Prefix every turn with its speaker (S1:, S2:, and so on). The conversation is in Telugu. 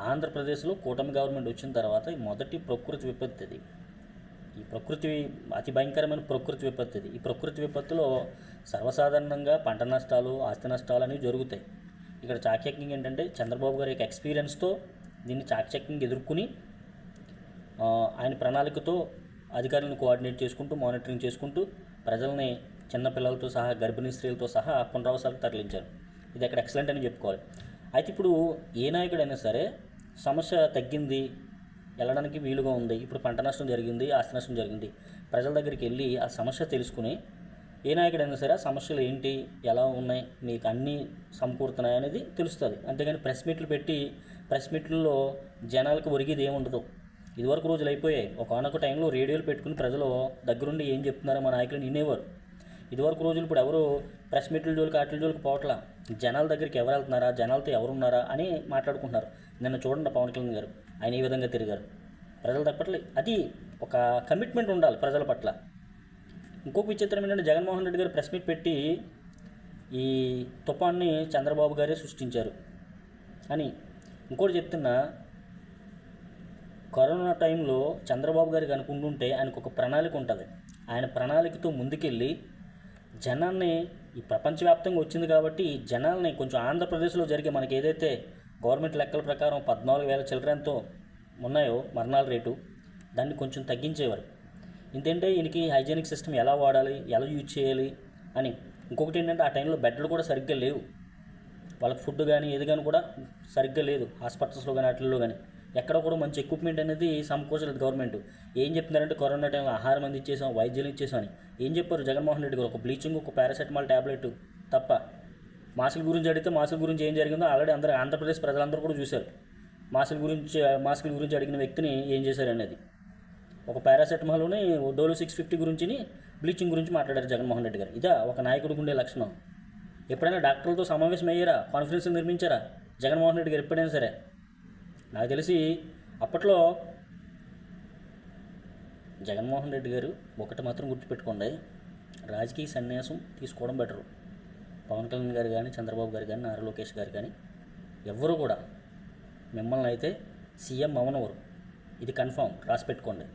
S1: ఆంధ్రప్రదేశ్లో కూటమి గవర్నమెంట్ వచ్చిన తర్వాత ఈ మొదటి ప్రకృతి విపత్తు ఇది. ఈ ప్రకృతి అతి భయంకరమైన ప్రకృతి విపత్తు ఇది. ఈ ప్రకృతి విపత్తులో సర్వసాధారణంగా పంట నష్టాలు, ఆస్తి నష్టాలు అనేవి జరుగుతాయి. ఇక్కడ చాకచక్యంగా ఏంటంటే చంద్రబాబు గారి యొక్క ఎక్స్పీరియన్స్తో దీన్ని చాకచక్యంగా ఎదుర్కొని ఆయన ప్రణాళికతో అధికారులను కోఆర్డినేట్ చేసుకుంటూ, మానిటరింగ్ చేసుకుంటూ ప్రజల్ని చిన్నపిల్లలతో సహా, గర్భిణీ స్త్రీలతో సహా పునరావాసాలకు తరలించారు. ఇది అక్కడ ఎక్సలెంట్ అని చెప్పుకోవాలి. అయితే ఇప్పుడు ఏ నాయకుడైనా సరే సమస్య తగ్గింది, వెళ్ళడానికి వీలుగా ఉంది, ఇప్పుడు పంట నష్టం జరిగింది, ఆస్తి నష్టం జరిగింది, ప్రజల దగ్గరికి వెళ్ళి ఆ సమస్య తెలుసుకుని ఏ నాయకుడైనా సరే ఆ సమస్యలు ఏంటి, ఎలా ఉన్నాయి, మీకు అన్నీ సమకూరుతున్నాయి అనేది తెలుస్తుంది. అంతేగాని ప్రెస్ మీట్లు పెట్టి ప్రెస్ మీట్లలో జనాలకు ఒరిగేది ఏముండదు. ఇదివరకు రోజులు అయిపోయాయి. ఒకనొక టైంలో రేడియోలు పెట్టుకుని ప్రజలు దగ్గరుండి ఏం చెప్తున్నారో మా నాయకులు వినేవారు. ఇదివరకు రోజులు ఇప్పుడు ఎవరు ప్రెస్ మీట్ల జోలికి వాటి జోలికి పోవట్లా. జనాల దగ్గరికి ఎవరు వెళ్తున్నారా, జనాలతో ఎవరున్నారా అని మాట్లాడుకుంటున్నారు. నిన్న చూడండి పవన్ కళ్యాణ్ గారు, ఆయన ఈ విధంగా తిరిగారు. ప్రజల తప్పట్లే అది ఒక కమిట్మెంట్ ఉండాలి ప్రజల పట్ల. ఇంకొక విచిత్రం ఏంటంటే జగన్మోహన్ రెడ్డి గారు ప్రెస్ మీట్ పెట్టి ఈ తుఫాన్ని చంద్రబాబు గారే సృష్టించారు అని. ఇంకోటి చెప్తున్నా, కరోనా టైంలో చంద్రబాబు గారికి అనుకుంటుంటే ఆయనకు ఒక ప్రణాళిక ఉంటుంది. ఆయన ప్రణాళికతో ముందుకెళ్ళి జనాన్ని, ఈ ప్రపంచవ్యాప్తంగా వచ్చింది కాబట్టి జనాల్ని కొంచెం ఆంధ్రప్రదేశ్లో జరిగే మనకి ఏదైతే గవర్నమెంట్ లెక్కల ప్రకారం 14,000 చిల్డ్రన్తో ఉన్నాయో మరణాల రేటు, దాన్ని కొంచెం తగ్గించేవారు. ఇంతేంటే ఈయనకి హైజీనిక్ సిస్టమ్ ఎలా వాడాలి, ఎలా యూజ్ చేయాలి అని. ఇంకొకటి ఏంటంటే ఆ టైంలో బెడ్లు కూడా సరిగ్గా లేవు, వాళ్ళకి ఫుడ్ కానీ ఏది కానీ కూడా సరిగ్గా లేదు. హాస్పిటల్స్లో కానీ వాటిల్లో కానీ ఎక్కడ కూడా మంచి ఎక్విప్మెంట్ అనేది సమకూర్చలేదు గవర్నమెంట్. ఏం చెప్తున్నారంటే కరోనా టైంలో ఆహారం అందించేసాం, వైద్యులు ఇచ్చేసాం అని. ఏం చెప్పారు జగన్మోహన్ రెడ్డి గారు? ఒక బ్లీచింగ్, ఒక పారాసెటమాల్ ట్యాబ్లెట్ తప్ప. మాస్కుల గురించి అడిగితే మాస్కుల గురించి ఏం జరిగిందో ఆల్రెడీ అందరూ ఆంధ్రప్రదేశ్ ప్రజలందరూ కూడా చూశారు. మాస్కుల గురించి అడిగిన వ్యక్తిని ఏం చేశారు అనేది. ఒక పారాసెటమాల్ని, డోలో 650 గురించి, బ్లీచింగ్ గురించి మాట్లాడారు జగన్మోహన్ రెడ్డి గారు. ఇదా ఒక నాయకుడికి ఉండే లక్షణం? ఎప్పుడైనా డాక్టర్లతో సమావేశం అయ్యారా, కాన్ఫరెన్స్లు నిర్మించారా జగన్మోహన్ రెడ్డి గారు ఎప్పుడైనా సరే? నాకు తెలిసి అప్పట్లో జగన్మోహన్ రెడ్డి గారు ఒకటి మాత్రం గుర్తుపెట్టుకోండి, రాజకీయ సన్యాసం తీసుకోవడం బెటరు. పవన్ కళ్యాణ్ గారు కానీ, చంద్రబాబు గారు కానీ, నారా లోకేష్ గారు కానీ ఎవ్వరూ కూడా మిమ్మల్ని అయితే సీఎం అవనవరు. ఇది కన్ఫామ్, రాసి పెట్టుకోండి.